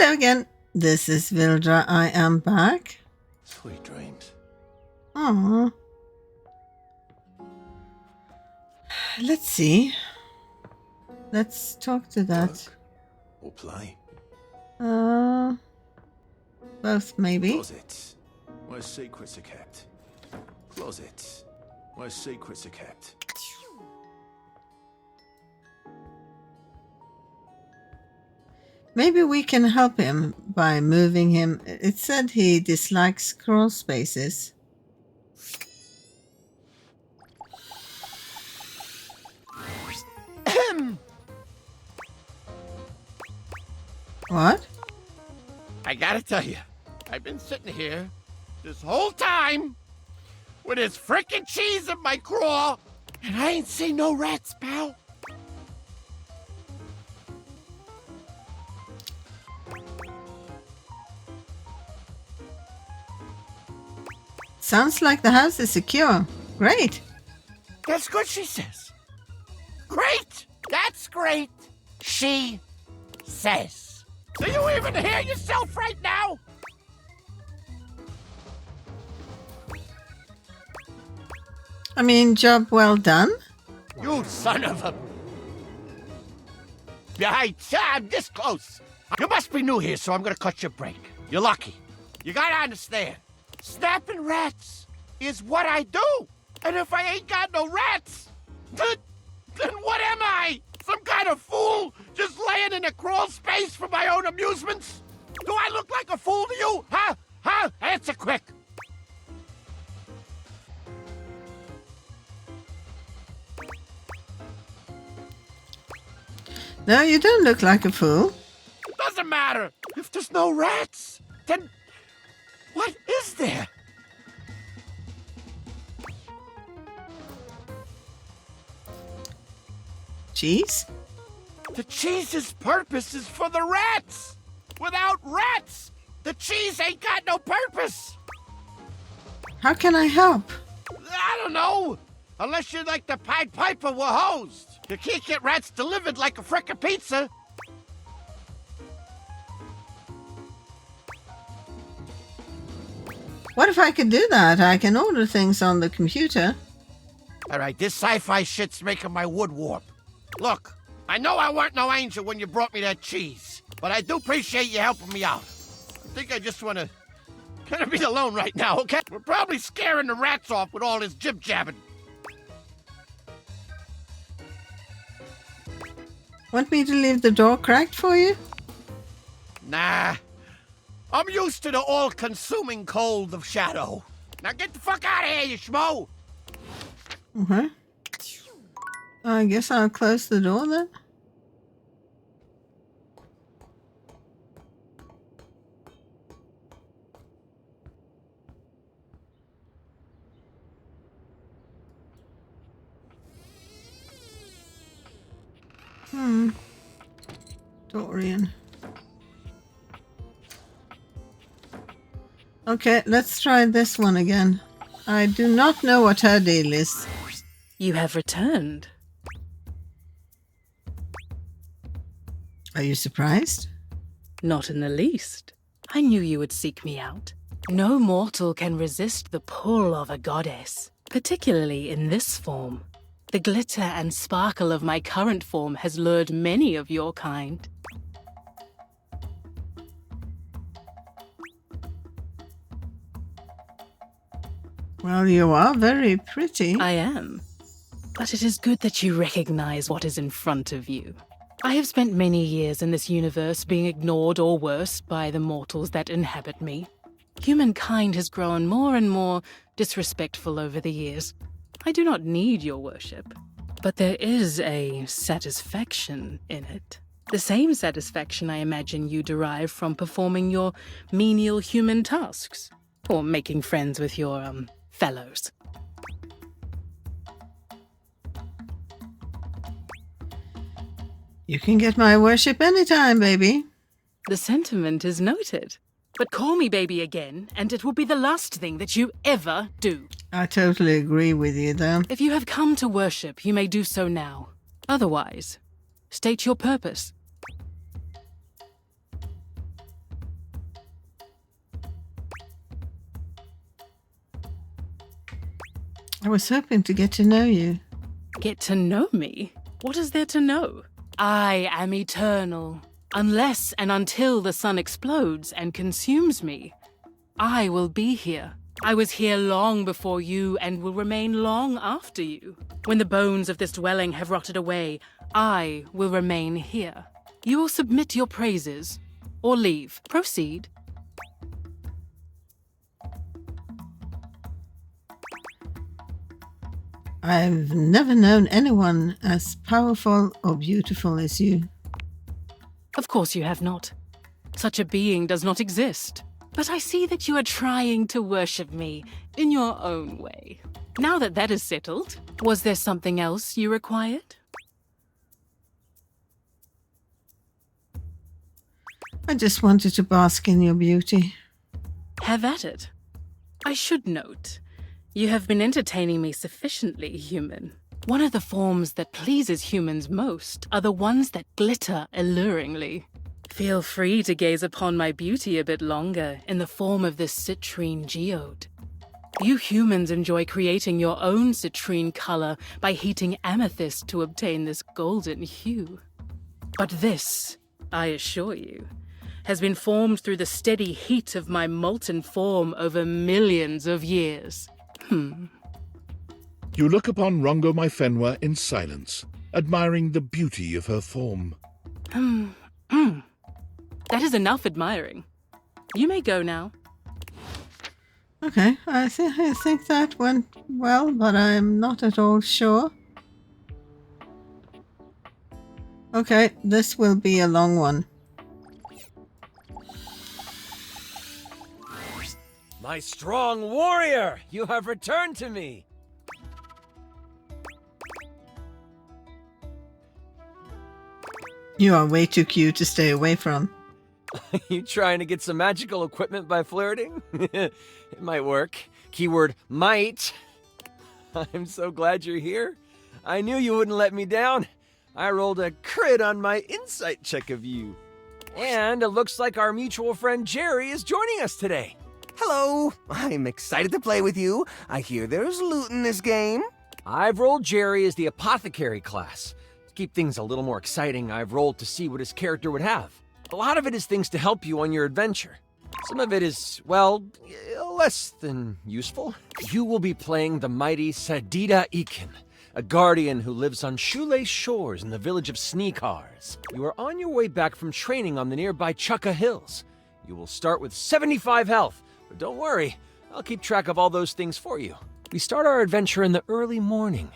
Hello again. This is Vildra. I am back. Sweet dreams. Aww. Let's see. Let's talk to that. Work or play? Both maybe. Closets, where secrets are kept. Closets, where secrets are kept. Maybe we can help him by moving him. It said he dislikes crawl spaces. What? I gotta tell you, I've been sitting here this whole time with this frickin' cheese in my craw, and I ain't seen no rats, pal. Sounds like the house is secure. Great. That's good, she says. Great! That's great, she says. Do you even hear yourself right now? I mean, job well done. You son of a... I'm this close. You must be new here, so I'm gonna cut your break. You're lucky. You gotta understand. Snapping rats is what I do. And if I ain't got no rats, then what am I? Some kind of fool just laying in a crawl space for my own amusements? Do I look like a fool to you? Huh? Huh? Answer quick. No, you don't look like a fool. It doesn't matter. If there's no rats, then what is there? Cheese? The cheese's purpose is for the rats. Without rats, the cheese ain't got no purpose. How can I help? I don't know. Unless you're like the Pied Piper were hosed. You can't get rats delivered like a frickin' pizza. What if I could do that? I can order things on the computer. All right, this sci-fi shit's making my wood warp. Look, I know I weren't no angel when you brought me that cheese, but I do appreciate you helping me out. I think I just want to kind of be alone right now, okay? We're probably scaring the rats off with all this jib-jabbing. Want me to leave the door cracked for you? Nah. I'm used to the all-consuming cold of shadow. Now get the fuck out of here, you schmo! Okay. I guess I'll close the door then. Dorian. Okay, let's try this one again. I do not know what her deal is. You have returned. Are you surprised? Not in the least. I knew you would seek me out. No mortal can resist the pull of a goddess, particularly in this form. The glitter and sparkle of my current form has lured many of your kind. Well, you are very pretty. I am. But it is good that you recognize what is in front of you. I have spent many years in this universe being ignored or worse by the mortals that inhabit me. Humankind has grown more and more disrespectful over the years. I do not need your worship, but there is a satisfaction in it. The same satisfaction I imagine you derive from performing your menial human tasks, or making friends with your, fellows. You can get my worship anytime, baby. The sentiment is noted. But call me baby again, and it will be the last thing that you ever do. I totally agree with you, though. If you have come to worship, you may do so now. Otherwise, state your purpose. I was hoping to get to know you. Get to know me? What is there to know? I am eternal. Unless and until the sun explodes and consumes me, I will be here. I was here long before you and will remain long after you. When the bones of this dwelling have rotted away, I will remain here. You will submit your praises or leave. Proceed. I've never known anyone as powerful or beautiful as you. Of course you have not. Such a being does not exist. But I see that you are trying to worship me in your own way. Now that that is settled, was there something else you required? I just wanted to bask in your beauty. Have at it. I should note, you have been entertaining me sufficiently, human. One of the forms that pleases humans most are the ones that glitter alluringly. Feel free to gaze upon my beauty a bit longer in the form of this citrine geode. You humans enjoy creating your own citrine color by heating amethyst to obtain this golden hue. But this, I assure you, has been formed through the steady heat of my molten form over millions of years. You look upon Rongo my Fenwa in silence, admiring the beauty of her form. That is enough admiring. You may go now. Okay, I think that went well, but I'm not at all sure. Okay, this will be a long one. My strong warrior, you have returned to me. You are way too cute to stay away from. You trying to get some magical equipment by flirting? It might work. Keyword might. I'm so glad you're here. I knew you wouldn't let me down. I rolled a crit on my insight check of you. And it looks like our mutual friend Jerry is joining us today. Hello, I'm excited to play with you. I hear there's loot in this game. I've rolled Jerry as the apothecary class. To keep things a little more exciting, I've rolled to see what his character would have. A lot of it is things to help you on your adventure. Some of it is, well, less than useful. You will be playing the mighty Sadida Ekin, a guardian who lives on shoelace shores in the village of Sneakars. You are on your way back from training on the nearby Chukka Hills. You will start with 75 health, but don't worry, I'll keep track of all those things for you. We start our adventure in the early morning.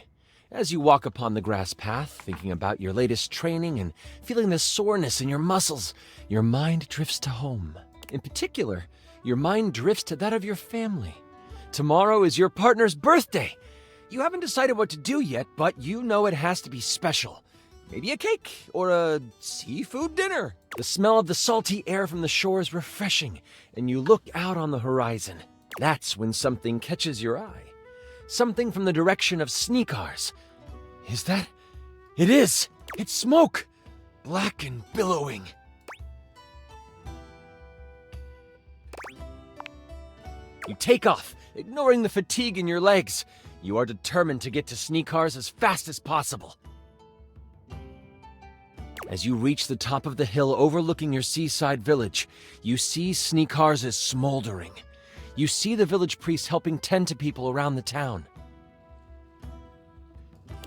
As you walk upon the grass path, thinking about your latest training and feeling the soreness in your muscles, your mind drifts to home. In particular, your mind drifts to that of your family. Tomorrow is your partner's birthday. You haven't decided what to do yet, but you know it has to be special. Maybe a cake or a seafood dinner. The smell of the salty air from the shore is refreshing, and you look out on the horizon. That's when something catches your eye. Something from the direction of Sneakars. Is that? It is! It's smoke! Black and billowing. You take off, ignoring the fatigue in your legs. You are determined to get to Sneakars as fast as possible. As you reach the top of the hill overlooking your seaside village, you see Sneakars is smoldering. You see the village priest helping tend to people around the town.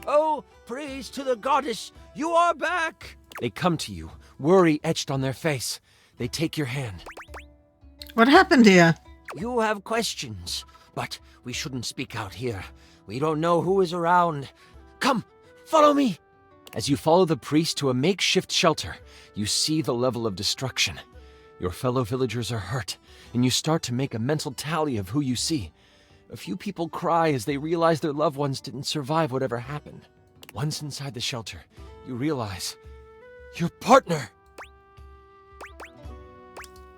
Oh, praise to the goddess, you are back! They come to you, worry etched on their face. They take your hand. What happened here? You have questions, but we shouldn't speak out here. We don't know who is around. Come, follow me! As you follow the priest to a makeshift shelter, you see the level of destruction. Your fellow villagers are hurt, and you start to make a mental tally of who you see. A few people cry as they realize their loved ones didn't survive whatever happened. Once inside the shelter, you realize your partner.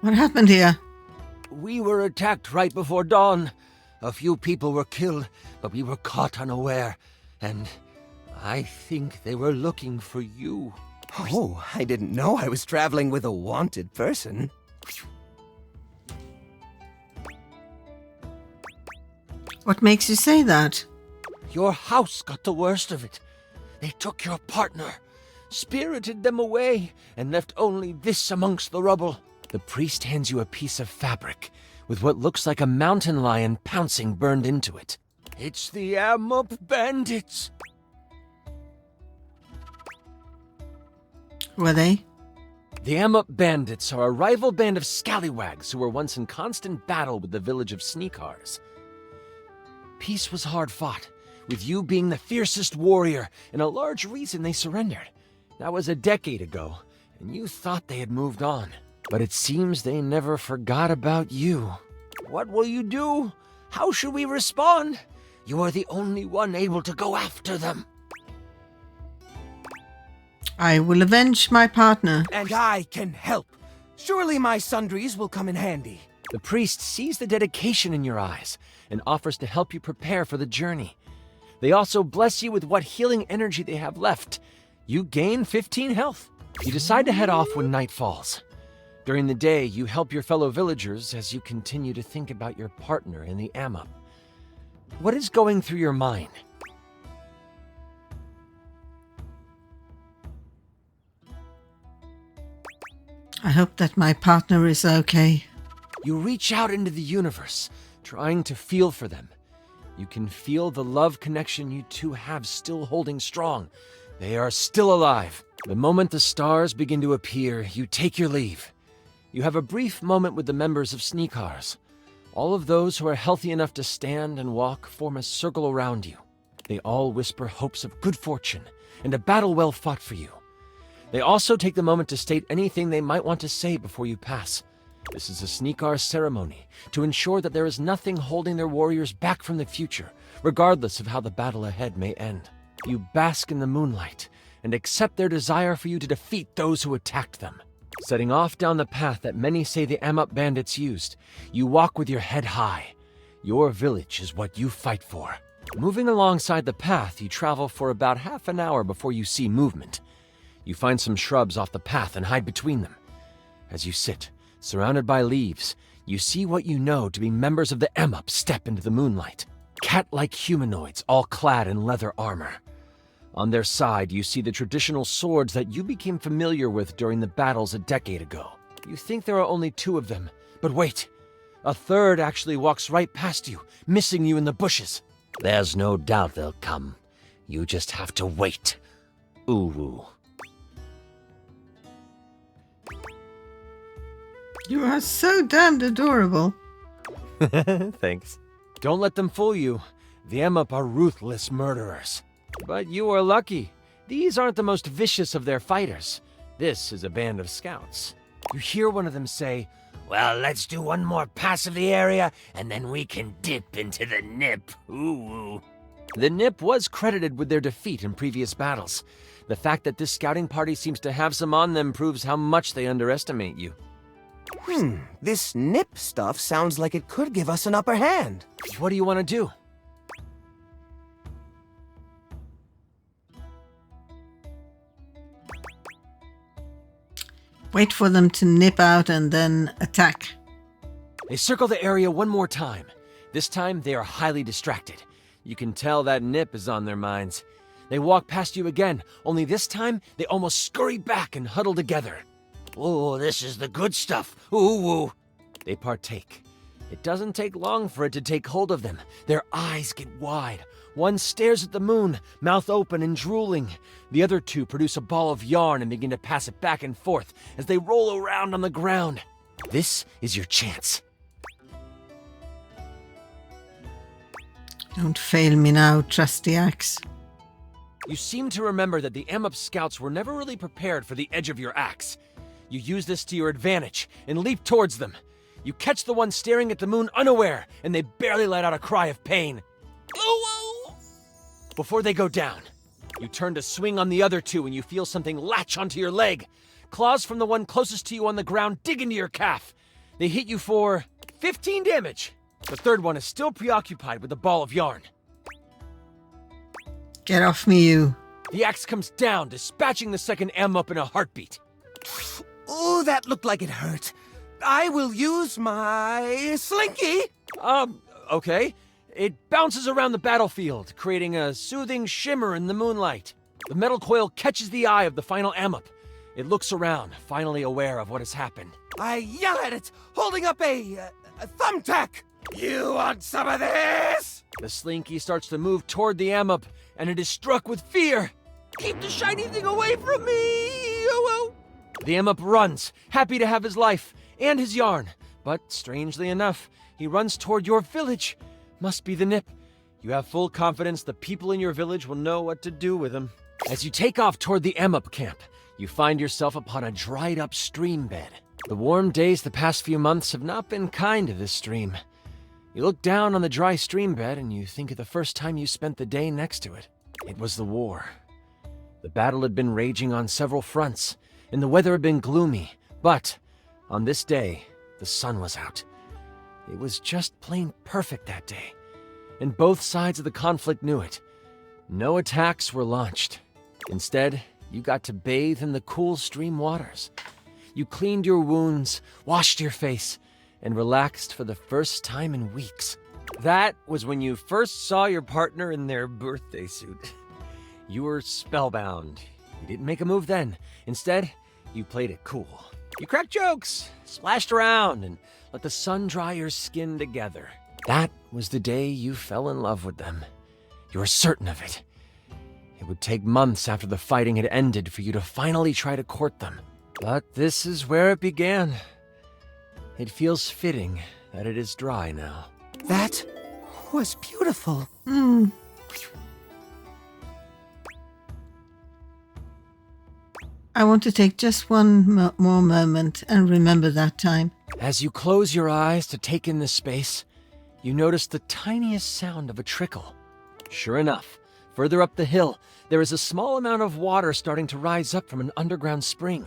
What happened here? We were attacked right before dawn. A few people were killed, but we were caught unaware, and I think they were looking for you. Oh, I didn't know I was traveling with a wanted person. What makes you say that? Your house got the worst of it. They took your partner, spirited them away, and left only this amongst the rubble. The priest hands you a piece of fabric with what looks like a mountain lion pouncing burned into it. It's the Amok bandits. Were they? The Amok bandits are a rival band of scallywags who were once in constant battle with the village of Sneakars. Peace was hard fought, with you being the fiercest warrior and a large reason they surrendered. That was a decade ago, and you thought they had moved on. But it seems they never forgot about you. What will you do? How should we respond? You are the only one able to go after them. I will avenge my partner. And I can help. Surely my sundries will come in handy. The priest sees the dedication in your eyes and offers to help you prepare for the journey. They also bless you with what healing energy they have left. You gain 15 health. You decide to head off when night falls. During the day, you help your fellow villagers as you continue to think about your partner in the Amok. What is going through your mind? I hope that my partner is okay. You reach out into the universe, trying to feel for them. You can feel the love connection you two have still holding strong. They are still alive. The moment the stars begin to appear, you take your leave. You have a brief moment with the members of Sneakars. All of those who are healthy enough to stand and walk form a circle around you. They all whisper hopes of good fortune and a battle well fought for you. They also take the moment to state anything they might want to say before you pass. This is a Sneakar ceremony to ensure that there is nothing holding their warriors back from the future, regardless of how the battle ahead may end. You bask in the moonlight and accept their desire for you to defeat those who attacked them. Setting off down the path that many say the Amok bandits used, you walk with your head high. Your village is what you fight for. Moving alongside the path, you travel for about half an hour before you see movement. You find some shrubs off the path and hide between them. As you sit, surrounded by leaves, you see what you know to be members of the Amok step into the moonlight. Cat-like humanoids, all clad in leather armor. On their side, you see the traditional swords that you became familiar with during the battles a decade ago. You think there are only 2 of them, but wait. A third actually walks right past you, missing you in the bushes. There's no doubt they'll come. You just have to wait. Ooh. You are so damned adorable. Thanks. Don't let them fool you. The Amok are ruthless murderers. But you are lucky. These aren't the most vicious of their fighters. This is a band of scouts. You hear one of them say, "Well, let's do one more pass of the area, and then we can dip into the Nip." Ooh. The Nip was credited with their defeat in previous battles. The fact that this scouting party seems to have some on them proves how much they underestimate you. This nip stuff sounds like it could give us an upper hand. What do you want to do? Wait for them to nip out and then attack. They circle the area one more time. This time, they are highly distracted. You can tell that Nip is on their minds. They walk past you again, only this time, they almost scurry back and huddle together. "Oh, this is the good stuff. Ooh." They partake. It doesn't take long for it to take hold of them. Their eyes get wide. One stares at the moon, mouth open and drooling. The other 2 produce a ball of yarn and begin to pass it back and forth as they roll around on the ground. This is your chance. Don't fail me now, trusty axe. You seem to remember that the Amok scouts were never really prepared for the edge of your axe. You use this to your advantage and leap towards them. You catch the one staring at the moon unaware, and they barely let out a cry of pain. Ooh! Before they go down, you turn to swing on the other 2 and you feel something latch onto your leg. Claws from the one closest to you on the ground dig into your calf. They hit you for 15 damage. The third one is still preoccupied with a ball of yarn. Get off me, you. The axe comes down, dispatching the second Amok in a heartbeat. Oh, that looked like it hurt. I will use my slinky. Okay. It bounces around the battlefield, creating a soothing shimmer in the moonlight. The metal coil catches the eye of the final Amup. It looks around, finally aware of what has happened. I yell at it, holding up a thumbtack. You want some of this? The slinky starts to move toward the Amup, and it is struck with fear. Keep the shiny thing away from me! Oh, oh. The Amup runs, happy to have his life and his yarn. But strangely enough, he runs toward your village. Must be the Nip. You have full confidence the people in your village will know what to do with him. As you take off toward the Amup camp, you find yourself upon a dried-up stream bed. The warm days the past few months have not been kind to this stream. You look down on the dry stream bed and you think of the first time you spent the day next to it. It was the war. The battle had been raging on several fronts, and the weather had been gloomy. But on this day, the sun was out. It was just plain perfect that day, and both sides of the conflict knew it. No attacks were launched. Instead, you got to bathe in the cool stream waters. You cleaned your wounds, washed your face, and relaxed for the first time in weeks. That was when you first saw your partner in their birthday suit. You were spellbound. You didn't make a move then. Instead, you played it cool. You cracked jokes, splashed around, and let the sun dry your skin together. That was the day you fell in love with them. You were certain of it. It would take months after the fighting had ended for you to finally try to court them. But this is where it began. It feels fitting that it is dry now. That was beautiful. I want to take just one more moment and remember that time. As you close your eyes to take in this space, you notice the tiniest sound of a trickle. Sure enough, further up the hill, there is a small amount of water starting to rise up from an underground spring.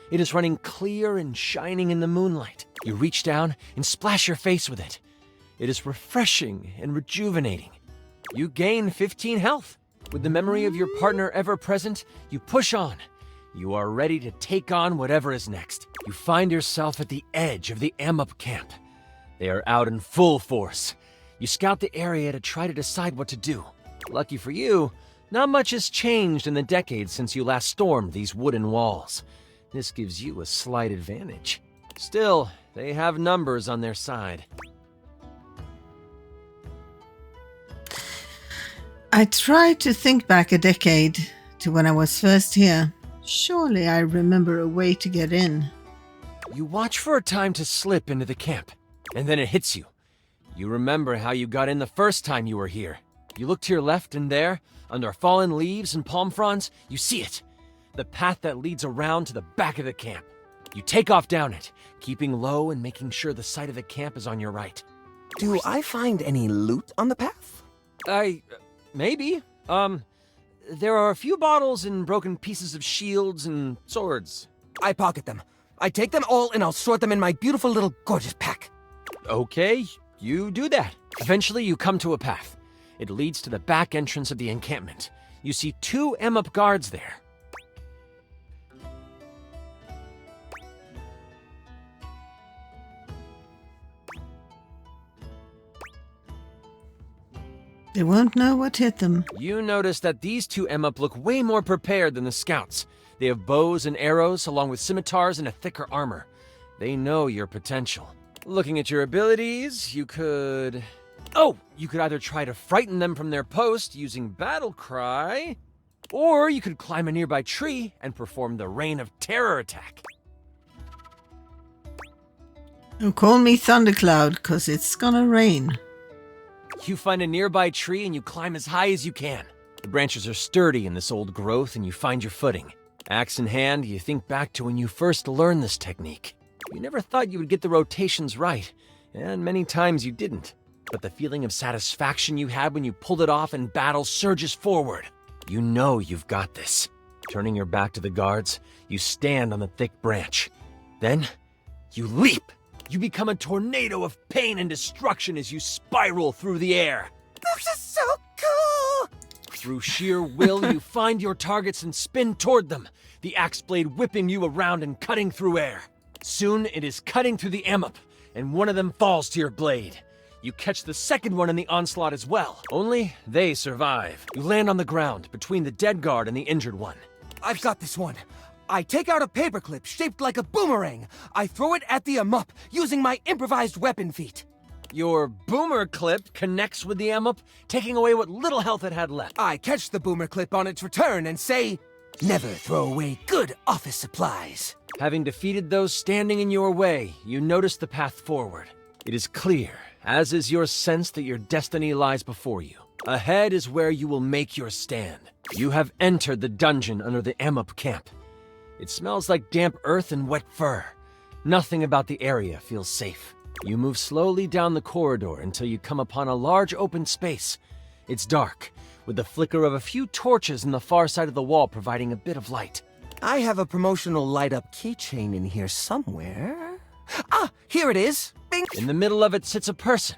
It is running clear and shining in the moonlight. You reach down and splash your face with it. It is refreshing and rejuvenating. You gain 15 health. With the memory of your partner ever present, you push on. You are ready to take on whatever is next. You find yourself at the edge of the Amup camp. They are out in full force. You scout the area to try to decide what to do. Lucky for you, not much has changed in the decades since you last stormed these wooden walls. This gives you a slight advantage. Still, they have numbers on their side. I tried to think back a decade to when I was first here. Surely I remember a way to get in. You watch for a time to slip into the camp, and then it hits you. You remember how you got in the first time you were here. You look to your left, and there, under fallen leaves and palm fronds, you see it. The path that leads around to the back of the camp. You take off down it, keeping low and making sure the site of the camp is on your right. Do I find any loot on the path? Maybe. There are a few bottles and broken pieces of shields and swords. I pocket them. I take them all and I'll sort them in my beautiful little gorgeous pack. Okay, you do that. Eventually you come to a path. It leads to the back entrance of the encampment. You see 2 Amup guards there. They won't know what hit them. You notice that these 2 Amup look way more prepared than the scouts. They have bows and arrows along with scimitars and a thicker armor. They know your potential. Looking at your abilities, you could either try to frighten them from their post using Battle Cry, or you could climb a nearby tree and perform the Rain of Terror attack. Oh, call me Thundercloud, 'cause it's gonna rain. You find a nearby tree and you climb as high as you can. The branches are sturdy in this old growth and you find your footing. Axe in hand, you think back to when you first learned this technique. You never thought you would get the rotations right, and many times you didn't. But the feeling of satisfaction you had when you pulled it off in battle surges forward. You know you've got this. Turning your back to the guards, you stand on the thick branch. Then, you leap. You become a tornado of pain and destruction as you spiral through the air. This is so cool! Through sheer will, you find your targets and spin toward them, the axe blade whipping you around and cutting through air. Soon, it is cutting through the Amup, and one of them falls to your blade. You catch the second one in the onslaught as well. Only they survive. You land on the ground between the dead guard and the injured one. I've got this one. I take out a paperclip shaped like a boomerang. I throw it at the Amup using my improvised weapon feat. Your boomer clip connects with the Amup, taking away what little health it had left. I catch the boomer clip on its return and say, "Never throw away good office supplies." Having defeated those standing in your way, you notice the path forward. It is clear, as is your sense that your destiny lies before you. Ahead is where you will make your stand. You have entered the dungeon under the Amup camp. It smells like damp earth and wet fur. Nothing about the area feels safe. You move slowly down the corridor until you come upon a large open space. It's dark, with the flicker of a few torches in the far side of the wall providing a bit of light. I have a promotional light-up keychain in here somewhere. Ah, here it is. Bing! In the middle of it sits a person.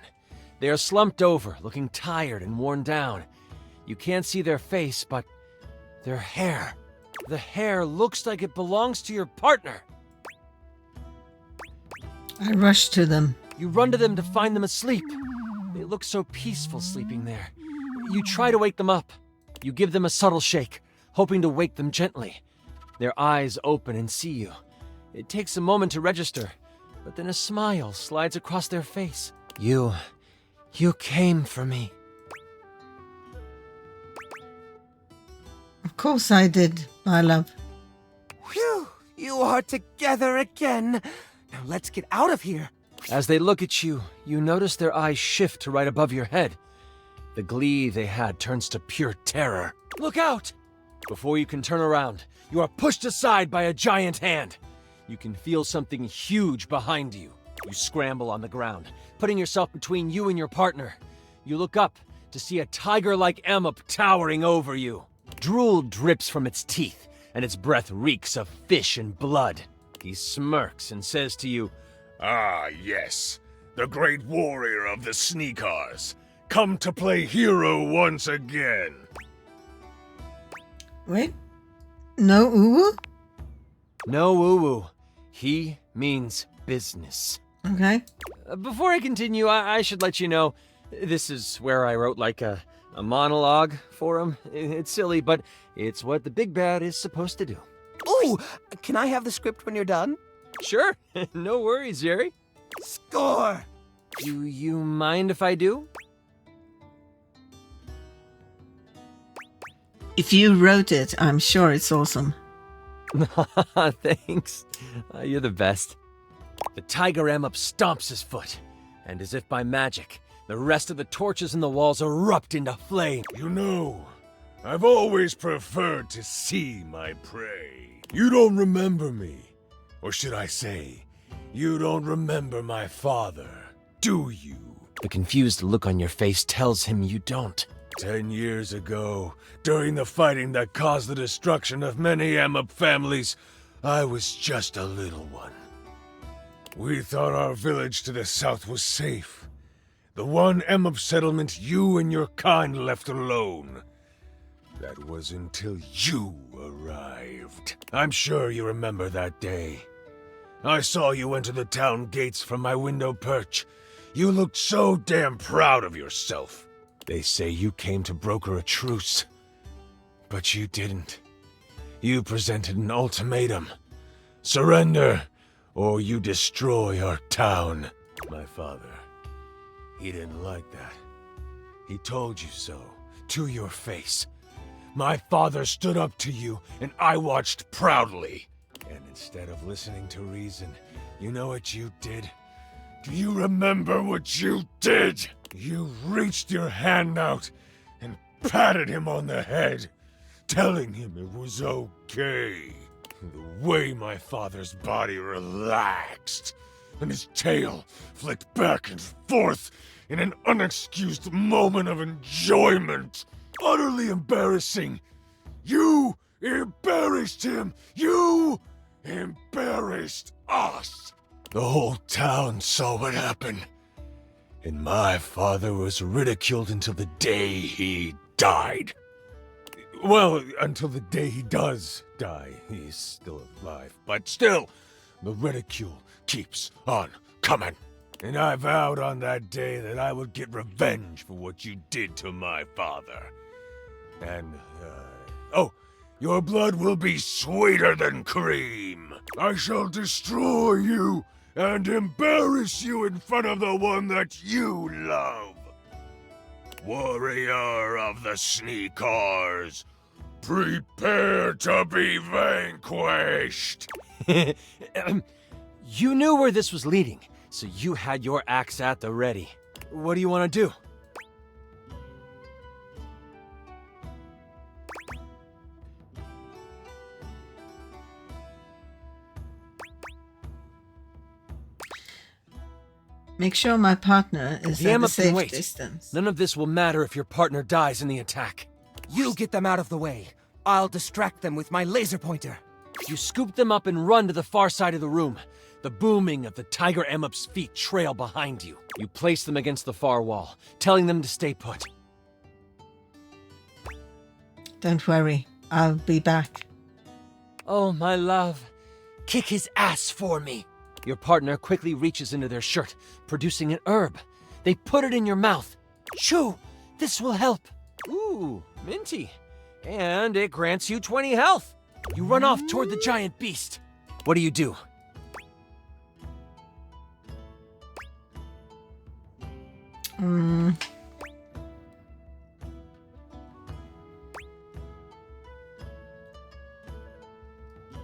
They are slumped over, looking tired and worn down. You can't see their face, but their hair. The hair looks like it belongs to your partner. I rushed to them. You run to them to find them asleep. They look so peaceful sleeping there. You try to wake them up. You give them a subtle shake, hoping to wake them gently. Their eyes open and see you. It takes a moment to register, but then a smile slides across their face. You came for me. Of course I did, my love. Phew! You are together again. Now let's get out of here. As they look at you, you notice their eyes shift to right above your head. The glee they had turns to pure terror. Look out! Before you can turn around, you are pushed aside by a giant hand. You can feel something huge behind you. You scramble on the ground, putting yourself between you and your partner. You look up to see a tiger-like Amup towering over you. Drool drips from its teeth, and its breath reeks of fish and blood. He smirks and says to you, Ah, yes, the great warrior of the Sneakers, come to play hero once again. Wait. No uwu? No woo-woo. He means business. Okay. Before I continue, I should let you know, this is where I wrote like a monologue for him. It's silly, but it's what the big bad is supposed to do. Ooh, can I have the script when you're done? Sure, no worries, Jerry. Score! Do you mind if I do? If you wrote it, I'm sure it's awesome. Thanks. You're the best. The tiger Amup stomps his foot, and as if by magic, the rest of the torches in the walls erupt into flame. You know, I've always preferred to see my prey. You don't remember me. Or should I say, you don't remember my father, do you? The confused look on your face tells him you don't. 10 years ago, during the fighting that caused the destruction of many Amup families, I was just a little one. We thought our village to the south was safe. The one Amup settlement you and your kind left alone. That was until you arrived. I'm sure you remember that day. I saw you enter the town gates from my window perch. You looked so damn proud of yourself. They say you came to broker a truce. But you didn't. You presented an ultimatum. Surrender, or you destroy our town. My father, he didn't like that. He told you so, to your face. My father stood up to you, and I watched proudly. And instead of listening to reason, you know what you did? Do you remember what you did? You reached your hand out and patted him on the head, telling him it was okay. The way my father's body relaxed, and his tail flicked back and forth in an unexcused moment of enjoyment. Utterly embarrassing. You embarrassed him. You embarrassed us. The whole town saw what happened. And my father was ridiculed until the day he died. Well, until the day he does die. He's still alive. But still, the ridicule keeps on coming. And I vowed on that day that I would get revenge for what you did to my father. And, oh, your blood will be sweeter than cream. I shall destroy you and embarrass you in front of the one that you love. Warrior of the Sneakers, prepare to be vanquished. You knew where this was leading, so you had your axe at the ready. What do you want to do? Make sure my partner is The at a Amok can safe wait. distance. None of this will matter if your partner dies in the attack. You get them out of the way. I'll distract them with my laser pointer. You scoop them up and run to the far side of the room. The booming of the Tiger Emup's feet trail behind you. You place them against the far wall, telling them to stay put. Don't worry, I'll be back. Oh, my love. Kick his ass for me. Your partner quickly reaches into their shirt, producing an herb. They put it in your mouth. Chew! This will help. Ooh, minty. And it grants you 20 health. You run off toward the giant beast. What do you do?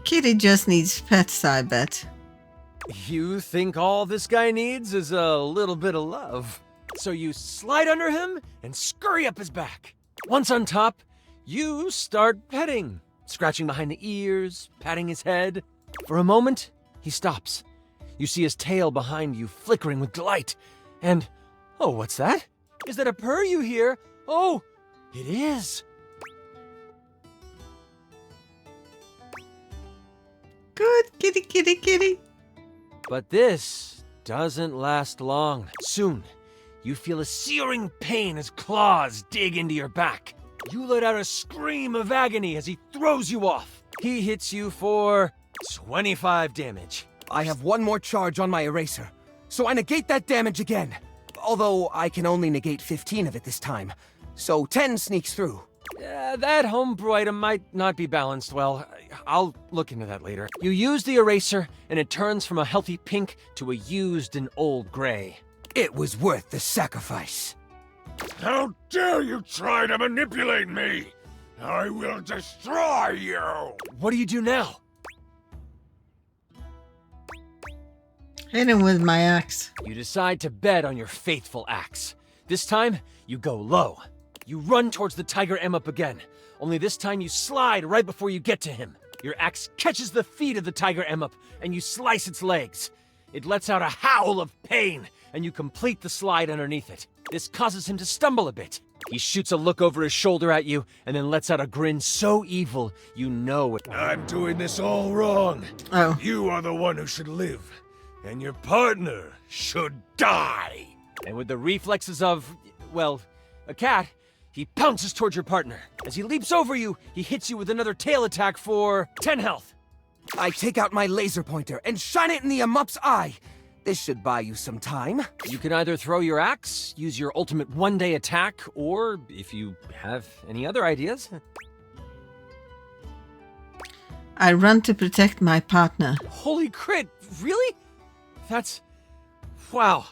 Kitty just needs pets, I bet. You think all this guy needs is a little bit of love. So you slide under him and scurry up his back. Once on top, you start petting, scratching behind the ears, patting his head. For a moment, he stops. You see his tail behind you flickering with delight. And, oh, what's that? Is that a purr you hear? Oh, it is. Good kitty, kitty, kitty. But this doesn't last long. Soon, you feel a searing pain as claws dig into your back. You let out a scream of agony as he throws you off. He hits you for 25 damage. I have one more charge on my eraser, so I negate that damage again. Although I can only negate 15 of it this time, so 10 sneaks through. That homebrew item might not be balanced well. I'll look into that later. You use the eraser, and it turns from a healthy pink to a used and old gray. It was worth the sacrifice. How dare you try to manipulate me! I will destroy you! What do you do now? Hit him with my axe. You decide to bet on your faithful axe. This time, you go low. You run towards the Tiger Emup again, only this time you slide right before you get to him. Your axe catches the feet of the Tiger Emup, and you slice its legs. It lets out a howl of pain, and you complete the slide underneath it. This causes him to stumble a bit. He shoots a look over his shoulder at you, and then lets out a grin so evil, you know it. I'm doing this all wrong. Oh. You are the one who should live, and your partner should die. And with the reflexes of, well, a cat, he pounces towards your partner. As he leaps over you, he hits you with another tail attack for 10 health. I take out my laser pointer and shine it in the Amup's eye. This should buy you some time. You can either throw your axe, use your ultimate one-day attack, or if you have any other ideas. I run to protect my partner. Holy crit, really? That's... wow.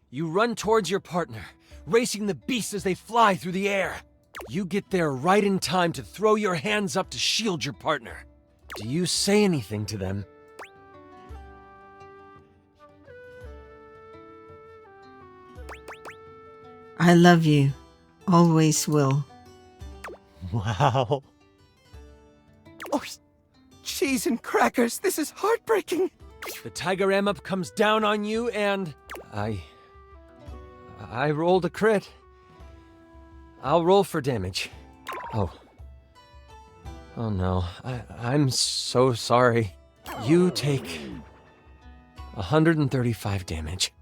You run towards your partner, racing the beasts as they fly through the air. You get there right in time to throw your hands up to shield your partner. Do you say anything to them? I love you. Always will. Wow. Oh, cheese and crackers, this is heartbreaking. The Tiger Emup comes down on you and... I rolled a crit. I'll roll for damage. Oh. Oh no. I'm so sorry. You take 135 damage.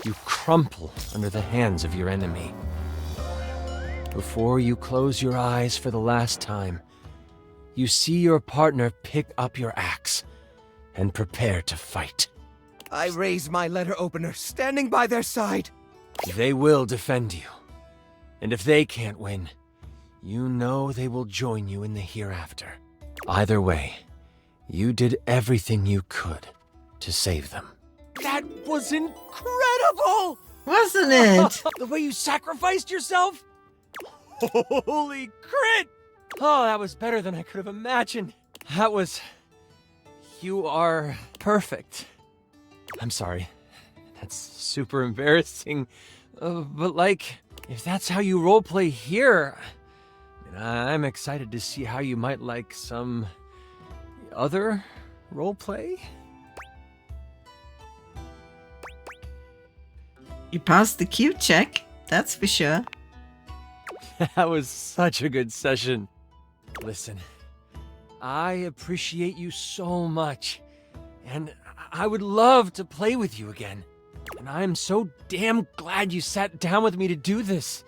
You crumple under the hands of your enemy. Before you close your eyes for the last time, you see your partner pick up your axe and prepare to fight. I raise my letter opener, standing by their side. They will defend you. And if they can't win, you know they will join you in the hereafter. Either way, you did everything you could to save them. That was incredible! Wasn't it? The way you sacrificed yourself? Holy crit! Oh, that was better than I could have imagined. That was... You are perfect. I'm sorry. That's super embarrassing. But like, if that's how you roleplay here, I'm excited to see how you might like some other roleplay. You passed the Q check, that's for sure. That was such a good session. Listen, I appreciate you so much, and I would love to play with you again. And I'm so damn glad you sat down with me to do this.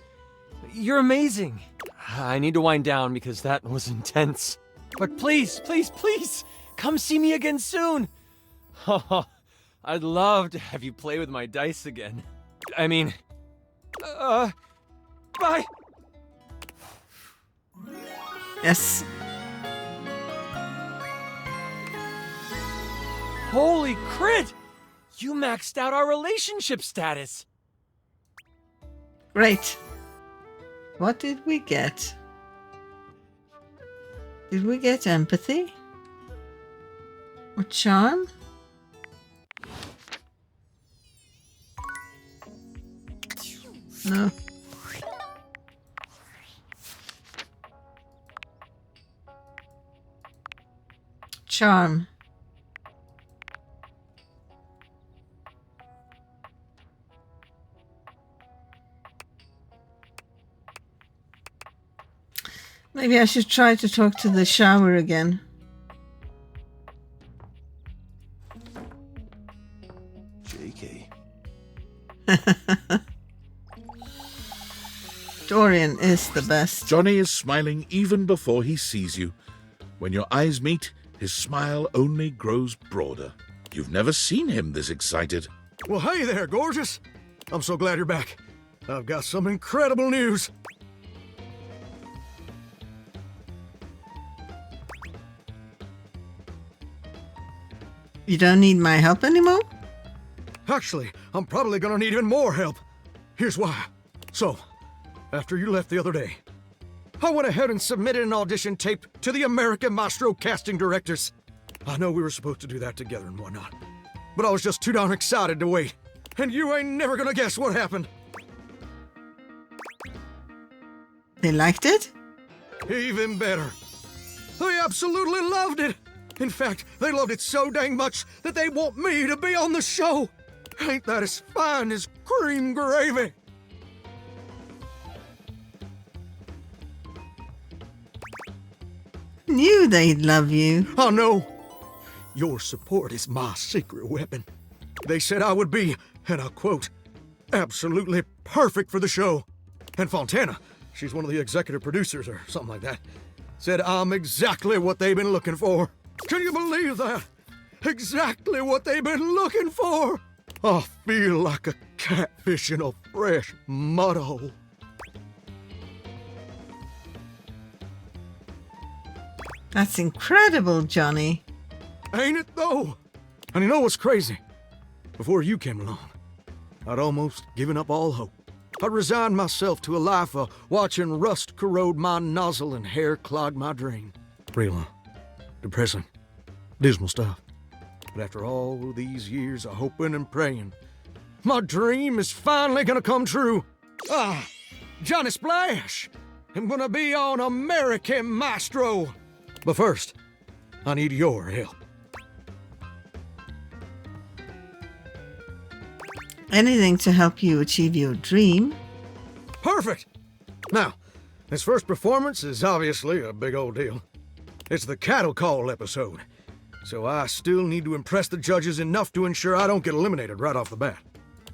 You're amazing. I need to wind down because that was intense. But please, please, please, come see me again soon. I'd love to have you play with my dice again. I mean, bye. Yes. Holy crit! You maxed out our relationship status. Great. What did we get? Did we get empathy? Or charm? No. Charm. Maybe I should try to talk to the shower again. Cheeky. Dorian is the best. Johnny is smiling even before he sees you. When your eyes meet, his smile only grows broader. You've never seen him this excited. Well, hey there, gorgeous. I'm so glad you're back. I've got some incredible news. You don't need my help anymore? Actually, I'm probably gonna need even more help. Here's why. So, after you left the other day, I went ahead and submitted an audition tape to the American Maestro casting directors. I know we were supposed to do that together and whatnot, but I was just too darn excited to wait. And you ain't never gonna guess what happened. They liked it? Even better. They absolutely loved it. In fact, they loved it so dang much that they want me to be on the show. Ain't that as fine as cream gravy? Knew they'd love you. I know. Your support is my secret weapon. They said I would be, and I quote, absolutely perfect for the show. And Fontana, she's one of the executive producers or something like that, said I'm exactly what they've been looking for. Can you believe that? Exactly what they've been looking for. I feel like a catfish in a fresh mud hole. That's incredible, Johnny. Ain't it though? And you know what's crazy? Before you came along, I'd almost given up all hope. I'd resigned myself to a life of watching rust corrode my nozzle and hair clog my drain. Real depressing, dismal stuff. But after all these years of hoping and praying, my dream is finally gonna come true. Johnny Splash! I'm gonna be on American Maestro. But first, I need your help. Anything to help you achieve your dream. Perfect! Now, this first performance is obviously a big old deal. It's the cattle call episode, so I still need to impress the judges enough to ensure I don't get eliminated right off the bat.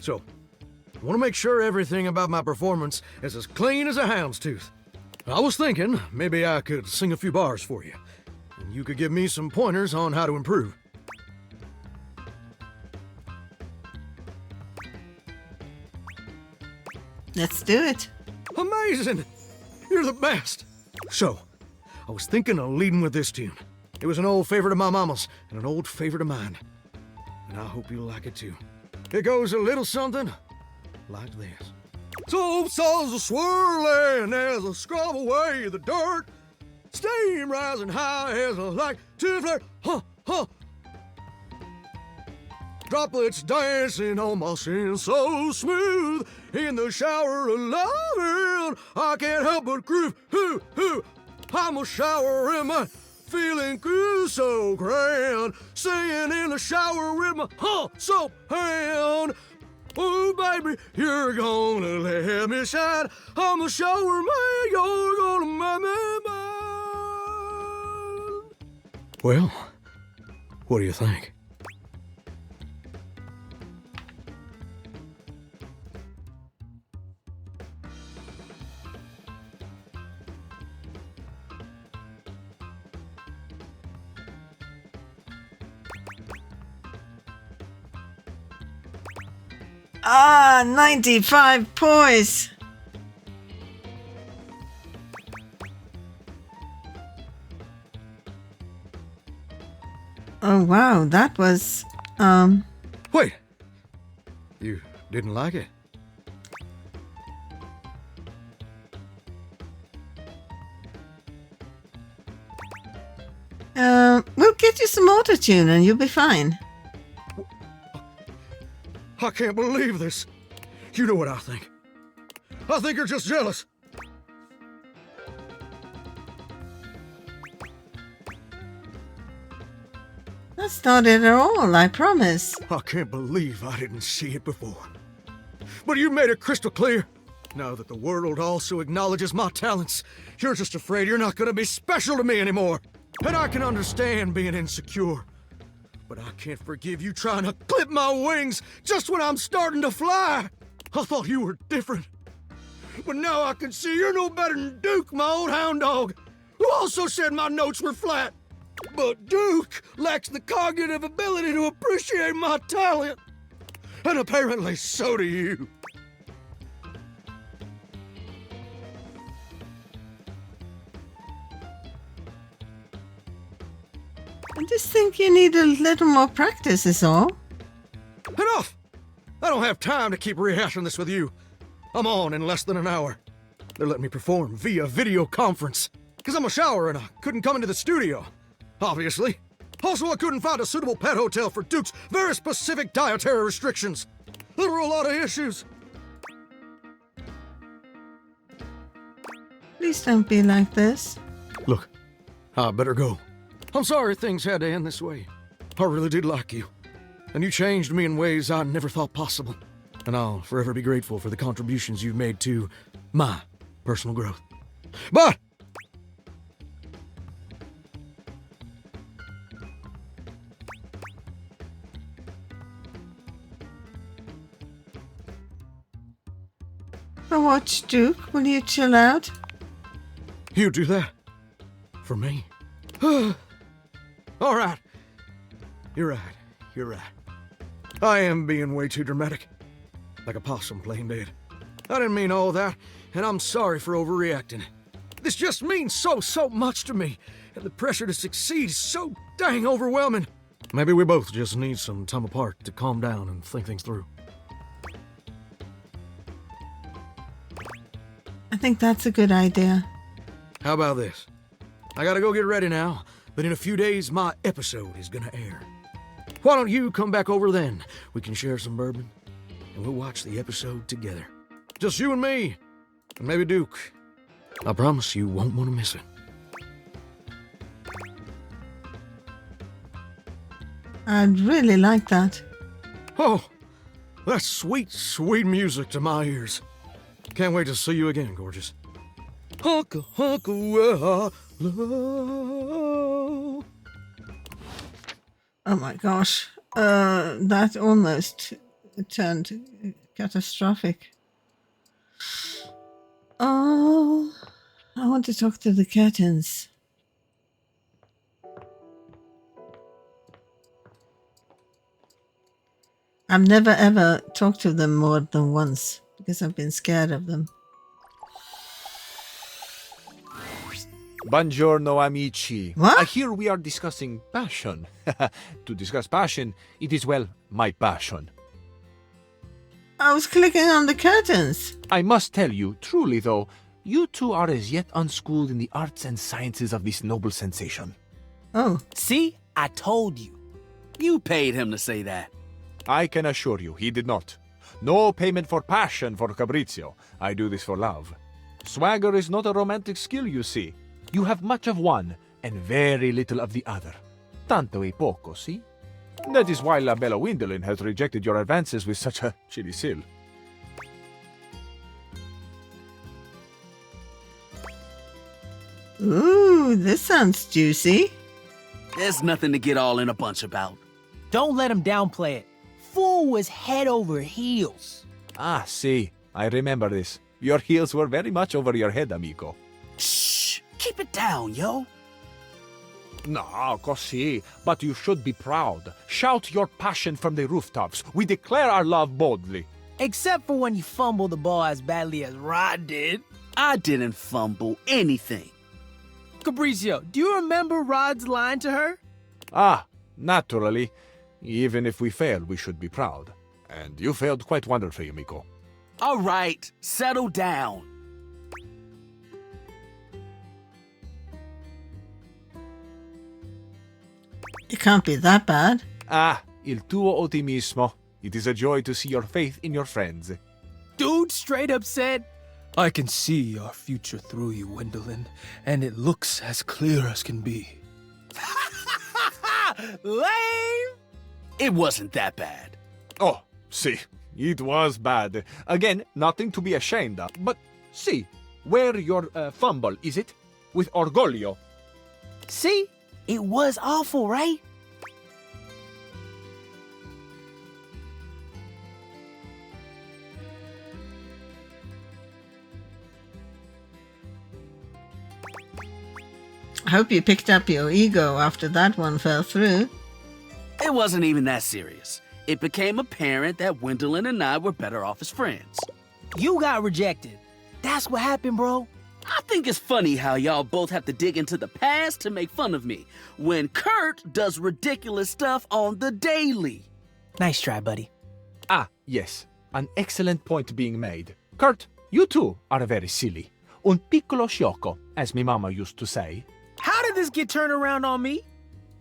So, I want to make sure everything about my performance is as clean as a hound's tooth. I was thinking maybe I could sing a few bars for you, and you could give me some pointers on how to improve. Let's do it. Amazing! You're the best! So, I was thinking of leading with this tune. It was an old favorite of my mama's and an old favorite of mine. And I hope you'll like it too. It goes a little something like this. Soapsuds are swirling as I scrub away the dirt. Steam rising high as I like to flirt. Huh, huh. Droplets dancing on my skin so smooth. In the shower of loving, I can't help but groove. Hoo, hoo. I'm a shower in my feeling good so grand. Singing in the shower with my soap hand. Oh, baby, you're gonna let me shine. I'm a shower man, you're gonna make me mine. Well, what do you think? Ah, 95 points. Oh, wow, that was, Wait, you didn't like it? we'll get you some auto-tune and you'll be fine. I can't believe this. You know what I think. I think you're just jealous. That's not it at all, I promise. I can't believe I didn't see it before. But you made it crystal clear. Now that the world also acknowledges my talents, you're just afraid you're not gonna be special to me anymore. And I can understand being insecure. But I can't forgive you trying to clip my wings just when I'm starting to fly. I thought you were different. But now I can see you're no better than Duke, my old hound dog, who also said my notes were flat. But Duke lacks the cognitive ability to appreciate my talent. And apparently so do you. I just think you need a little more practice is all. Enough! I don't have time to keep rehashing this with you. I'm on in less than an hour. They're letting me perform via video conference. Because I'm a shower and I couldn't come into the studio. Obviously. Also, I couldn't find a suitable pet hotel for Duke's very specific dietary restrictions. There were a lot of issues. Please don't be like this. Look, I better go. I'm sorry things had to end this way. I really did like you. And you changed me in ways I never thought possible. And I'll forever be grateful for the contributions you've made to my personal growth. But Watch, Duke, will you chill out? you do that for me. All right. You're right. You're right. I am being way too dramatic. Like a possum playing dead. I didn't mean all that, and I'm sorry for overreacting. This just means so much to me, and the pressure to succeed is so dang overwhelming. Maybe we both just need some time apart to calm down and think things through. I think that's a good idea. How about this? I gotta go get ready now, but in a few days my episode is gonna air. Why don't you come back over then? We can share some bourbon, and we'll watch the episode together. Just you and me, and maybe Duke. I promise you won't want to miss it. I'd really like that. Oh, that's sweet, sweet music to my ears. Can't wait to see you again, gorgeous. Hunka, hunka, love. Oh my gosh. That almost turned catastrophic. Oh, I want to talk to the curtains. I've never ever talked to them more than once because I've been scared of them. Buongiorno, amici. What? I hear we are discussing passion. To discuss passion, it is, well, my passion. I was clicking on the curtains. I must tell you, truly though, you two are as yet unschooled in the arts and sciences of this noble sensation. Oh, See? I told you. You paid him to say that. I can assure you, he did not. No payment for passion for Fabrizio. I do this for love. Swagger is not a romantic skill, you see. You have much of one and very little of the other. Tanto e poco, see? That is why La Bella Gwendolyn has rejected your advances with such a chilly seal. ooh, this sounds juicy. There's nothing to get all in a bunch about. Don't let him downplay it. Fool was head over heels. Ah, see, I remember this. Your heels were very much over your head, amico. Shh! Keep it down, yo. No, così, but you should be proud. Shout your passion from the rooftops. We declare our love boldly. Except for when you fumble the ball as badly as Rod did. I didn't fumble anything. Fabrizio, do you remember Rod's line to her? Ah, naturally. Even if we fail, we should be proud. And you failed quite wonderfully, amico. All right, settle down. It can't be that bad. Ah, il tuo ottimismo. It is a joy to see your faith in your friends. Dude straight up said, I can see our future through you, Gwendolyn, and it looks as clear as can be. Lame! It wasn't that bad. Oh, see, it was bad. Again, nothing to be ashamed of. But see, where your fumble, is it? With orgoglio. See? It was awful, right? I hope you picked up your ego after that one fell through. It wasn't even that serious. It became apparent that Gwendolyn and I were better off as friends. You got rejected. That's what happened, bro. I think it's funny how y'all both have to dig into the past to make fun of me, when Kurt does ridiculous stuff on the daily. Nice try, buddy. Ah, yes, an excellent point being made. Kurt, you too are very silly. Un piccolo sciocco, as my mama used to say. How did this get turned around on me?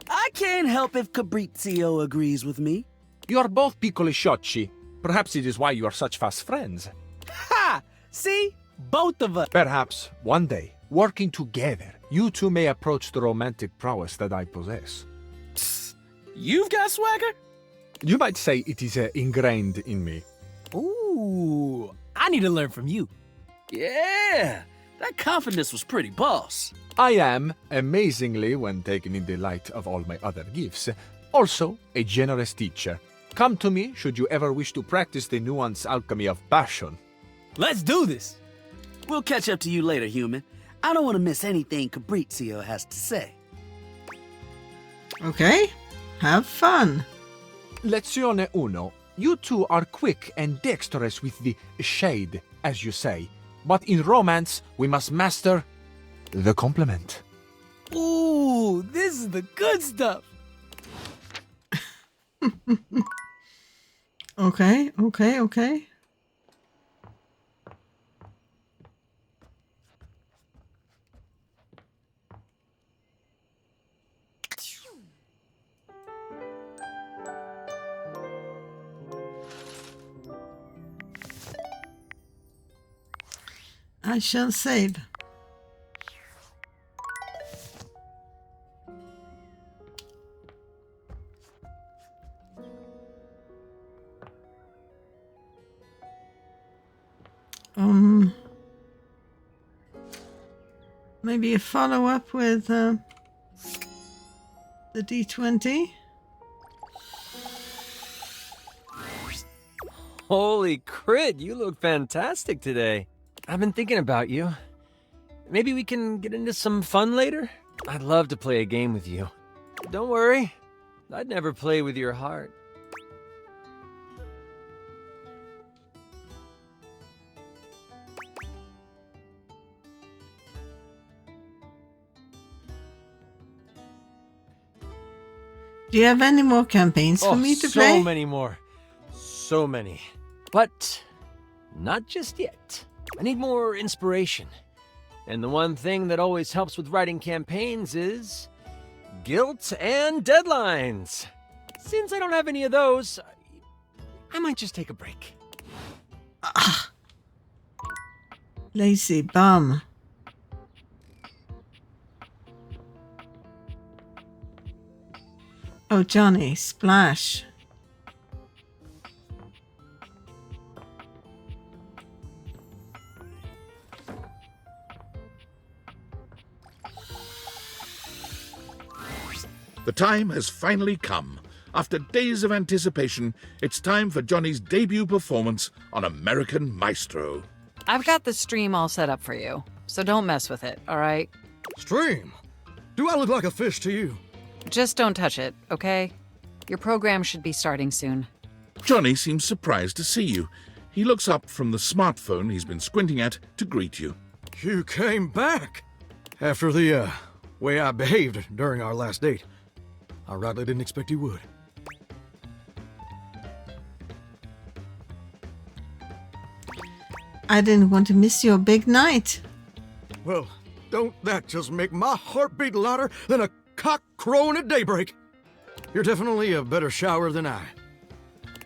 I can't help if Fabrizio agrees with me. You are both piccoli sciocchi. Perhaps it is why you are such fast friends. Ha! See? Both of us. Perhaps one day, working together, you two may approach the romantic prowess that I possess. Psst. You've got swagger? You might say it is ingrained in me. Ooh, I need to learn from you. Yeah, that confidence was pretty boss. I am, amazingly, when taken in the light of all my other gifts, also a generous teacher. Come to me should you ever wish to practice the nuanced alchemy of passion. Let's do this. We'll catch up to you later, human. I don't want to miss anything Fabrizio has to say. Okay, have fun. Lezione uno. You two are quick and dexterous with the shade, as you say. But in romance, we must master the compliment. Ooh, this is the good stuff. Okay. I shall save. Maybe a follow-up with the D20. Holy crit, you look fantastic today. I've been thinking about you. Maybe we can get into some fun later? I'd love to play a game with you. Don't worry, I'd never play with your heart. Do you have any more campaigns for me to play? So many more. So many. But not just yet. I need more inspiration. And the one thing that always helps with writing campaigns is guilt and deadlines. Since I don't have any of those, I might just take a break. Lazy bum. Oh, Johnny, splash. The time has finally come. After days of anticipation, it's time for Johnny's debut performance on American Maestro. I've got the stream all set up for you, so don't mess with it, all right? Stream? Do I look like a fish to you? Just don't touch it, okay? Your program should be starting soon. Johnny seems surprised to see you. He looks up from the smartphone he's been squinting at to greet you. You came back! After the, way I behaved during our last date. I rightly didn't expect you would. I didn't want to miss your big night. Well, don't that just make my heart beat louder than a cock crowing at daybreak? You're definitely a better shower than I.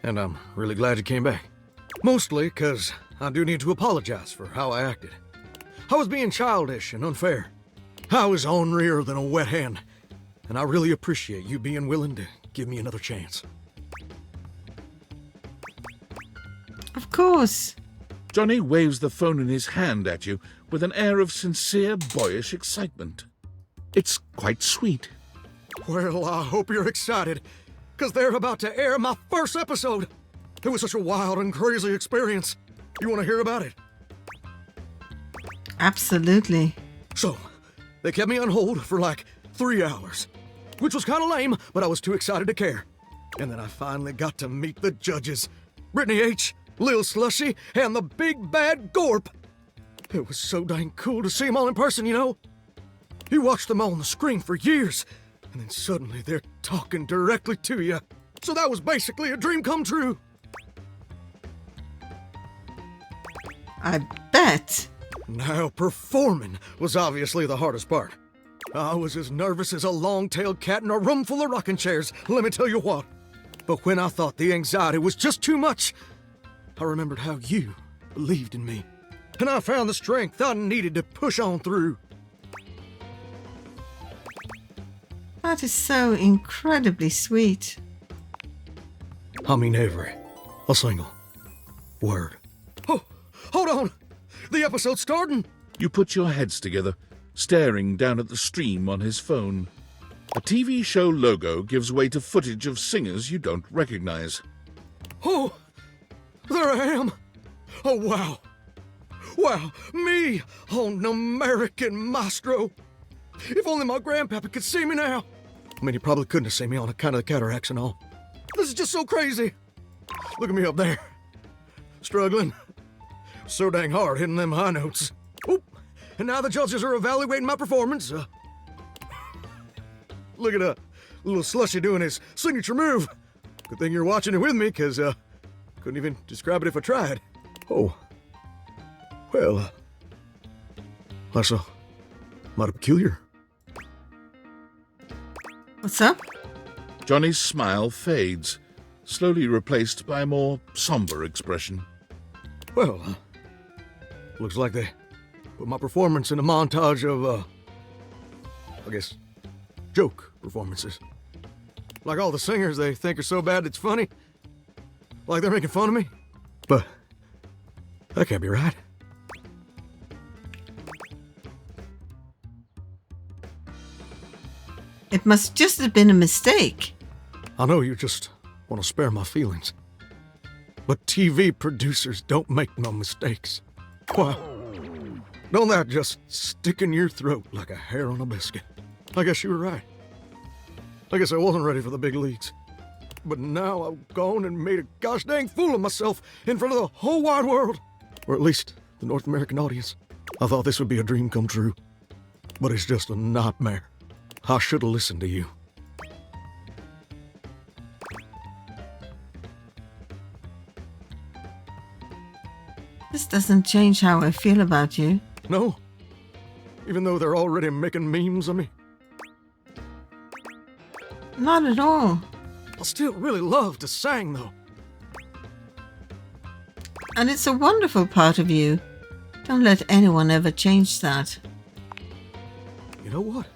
And I'm really glad you came back. Mostly because I do need to apologize for how I acted. I was being childish and unfair. I was ornerier than a wet hen. And I really appreciate you being willing to give me another chance. Of course. Johnny waves the phone in his hand at you with an air of sincere, boyish excitement. It's quite sweet. Well, I hope you're excited, because they're about to air my first episode. It was such a wild and crazy experience. You want to hear about it? Absolutely. So, they kept me on hold for like 3 hours, which was kind of lame, but I was too excited to care. And then I finally got to meet the judges, Brittany H., Lil Slushy, and the big bad Gorp. It was so dang cool to see them all in person, you know? You watched them all on the screen for years, and then suddenly they're talking directly to you. So that was basically a dream come true. I bet. Now, performing was obviously the hardest part. I was as nervous as a long-tailed cat in a room full of rocking chairs, let me tell you what. But when I thought the anxiety was just too much, I remembered how you believed in me. And I found the strength I needed to push on through. That is so incredibly sweet. I mean every a single word. Oh, hold on! The episode's starting! You put your heads together, staring down at the stream on his phone. A TV show logo gives way to footage of singers you don't recognize. Oh, there I am! Oh, wow! Wow, me on American Maestro! If only my grandpapa could see me now! I mean, he probably couldn't have seen me on account of the cataracts and all. This is just so crazy! Look at me up there. Struggling. So dang hard hitting them high notes. Oop! And now the judges are evaluating my performance. Look at little Slushy doing his signature move. Good thing you're watching it with me, because couldn't even describe it if I tried. Oh. Well, that's mighty peculiar. What's up? Johnny's smile fades, slowly replaced by a more somber expression. Well, looks like they put my performance in a montage of, I guess, joke performances. Like all the singers they think are so bad it's funny. Like they're making fun of me. But that can't be right. It must just have been a mistake. I know you just want to spare my feelings. But TV producers don't make no mistakes. Why? Don't that just stick in your throat like a hair on a biscuit? I guess you were right. I guess I wasn't ready for the big leagues. But now I've gone and made a gosh dang fool of myself in front of the whole wide world. Or at least the North American audience. I thought this would be a dream come true. But it's just a nightmare. I should have listened to you. This doesn't change how I feel about you. No? Even though they're already making memes of me? Not at all. I still really love to sing, though. And it's a wonderful part of you. Don't let anyone ever change that. You know what?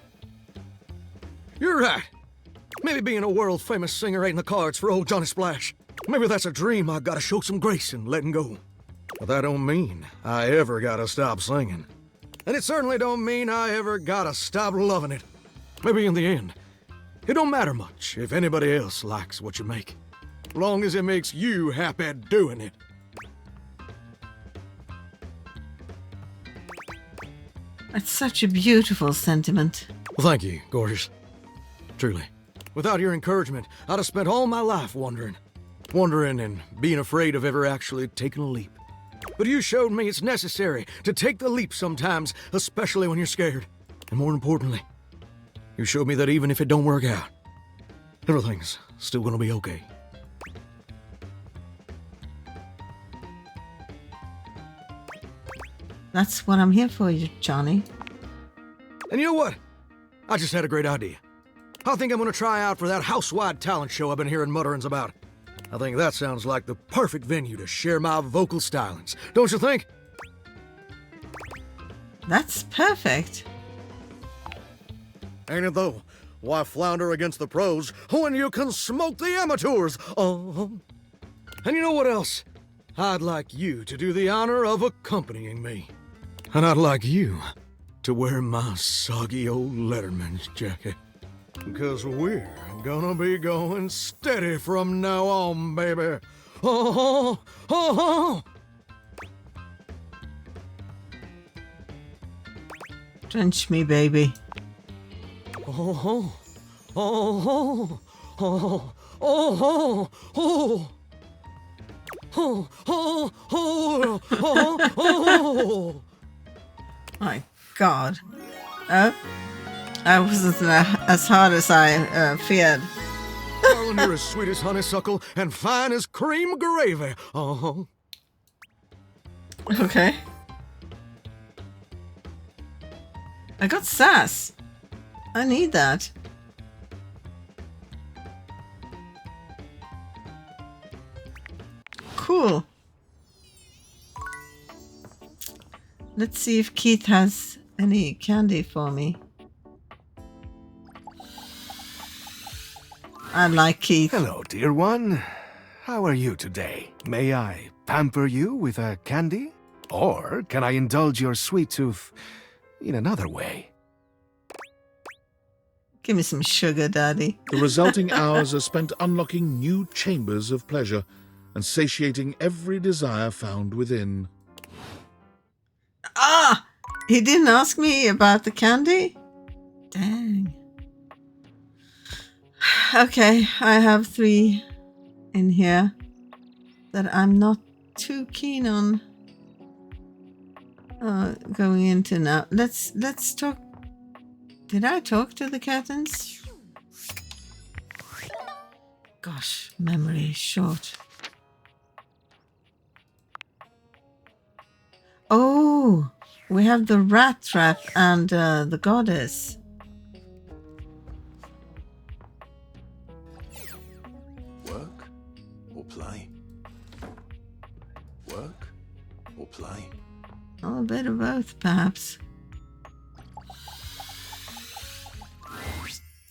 You're right. Maybe being a world-famous singer ain't in the cards for old Johnny Splash. Maybe that's a dream I gotta show some grace in letting go. But that don't mean I ever gotta stop singing. And it certainly don't mean I ever gotta stop loving it. Maybe in the end, it don't matter much if anybody else likes what you make. Long as it makes you happy doing it. It's such a beautiful sentiment. Well, thank you, gorgeous. Truly. Without your encouragement, I'd have spent all my life wondering. Wondering and being afraid of ever actually taking a leap. But you showed me it's necessary to take the leap sometimes, especially when you're scared. And more importantly, you showed me that even if it don't work out, everything's still gonna be okay. That's what I'm here for, you, Johnny. And you know what? I just had a great idea. I think I'm gonna try out for that house-wide talent show I've been hearing mutterings about. I think that sounds like the perfect venue to share my vocal stylings. Don't you think? That's perfect. Ain't it though? Why flounder against the pros when you can smoke the amateurs? And you know what else? I'd like you to do the honor of accompanying me. And I'd like you to wear my soggy old Letterman's jacket. Because we're gonna be going steady from now on, baby. Drench me, baby. My God. Oh, that wasn't as hard as I feared. Darling, you're as sweet as honeysuckle and fine as cream gravy. Okay. I got sass. I need that. Cool. Let's see if Keith has any candy for me. I like Keith. Hello, dear one. How are you today? May I pamper you with a candy? Or can I indulge your sweet tooth in another way? Give me some sugar, Daddy. The resulting hours are spent unlocking new chambers of pleasure and satiating every desire found within. Ah! He didn't ask me about the candy? Dang. Okay, I have 3 in here that I'm not too keen on going into now. Let's talk. Did I talk to the Cattons? Gosh, memory is short. Oh, we have the rat trap and the goddess. Work or play? Work or play? Oh, a bit of both, perhaps.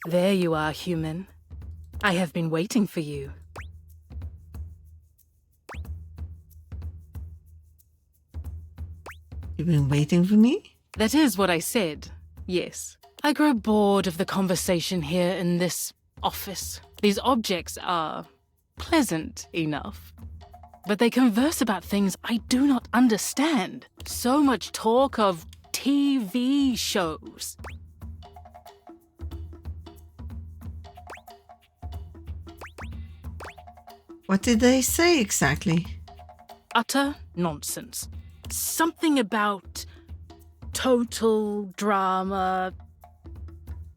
There you are, human. I have been waiting for you. You've been waiting for me? That is what I said, yes. I grow bored of the conversation here in this office. These objects are pleasant enough, but they converse about things I do not understand. So much talk of TV shows. What did they say exactly? Utter nonsense. Something about total drama,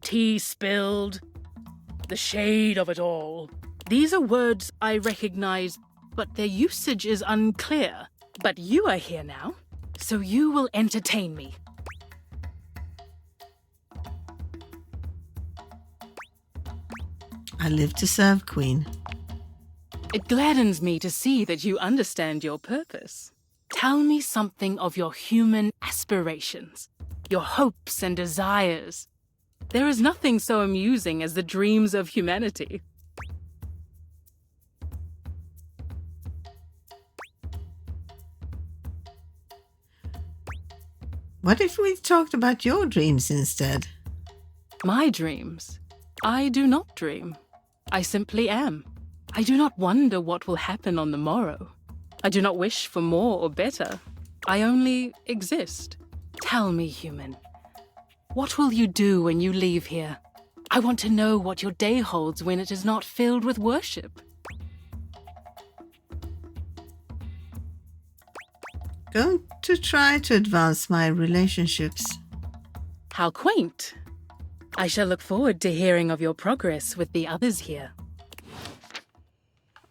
tea spilled, the shade of it all. These are words I recognize, but their usage is unclear. But you are here now, so you will entertain me. I live to serve, Queen. It gladdens me to see that you understand your purpose. Tell me something of your human aspirations, your hopes and desires. There is nothing so amusing as the dreams of humanity. What if we talked about your dreams instead? My dreams? I do not dream. I simply am. I do not wonder what will happen on the morrow. I do not wish for more or better. I only exist. Tell me, human, what will you do when you leave here? I want to know what your day holds when it is not filled with worship. Going to try to advance my relationships. How quaint. I shall look forward to hearing of your progress with the others here.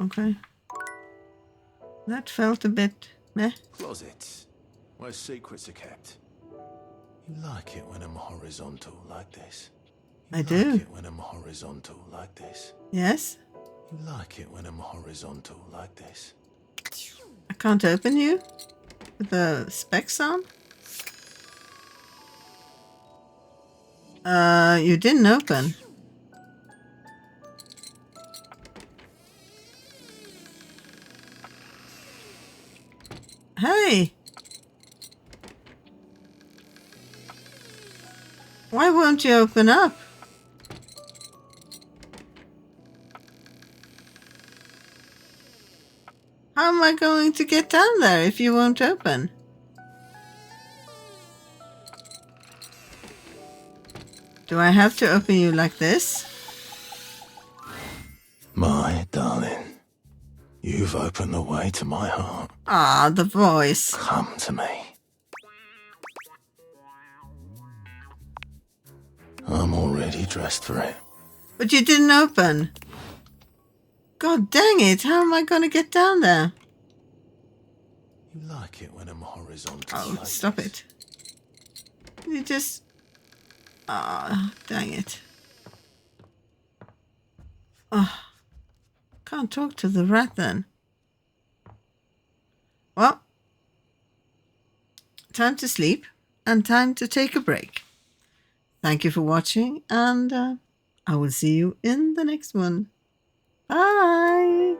Okay. That felt a bit meh. Closets, where secrets are kept. You like it when I'm horizontal like this. I do. You like it when I'm horizontal like this. Yes? You like it when I'm horizontal like this. I can't open you with the specs on? You didn't open. Hey! Why won't you open up? How am I going to get down there if you won't open? Do I have to open you like this? My darling, you've opened the way to my heart. Ah, the voice. Come to me. I'm already dressed for it. But you didn't open. God dang it, how am I going to get down there? You like it when I'm horizontal. Oh, like stop this. it. You just... Ah, dang it. Oh, can't talk to the rat then. Well, time to sleep and time to take a break. Thank you for watching, and I will see you in the next one. Bye!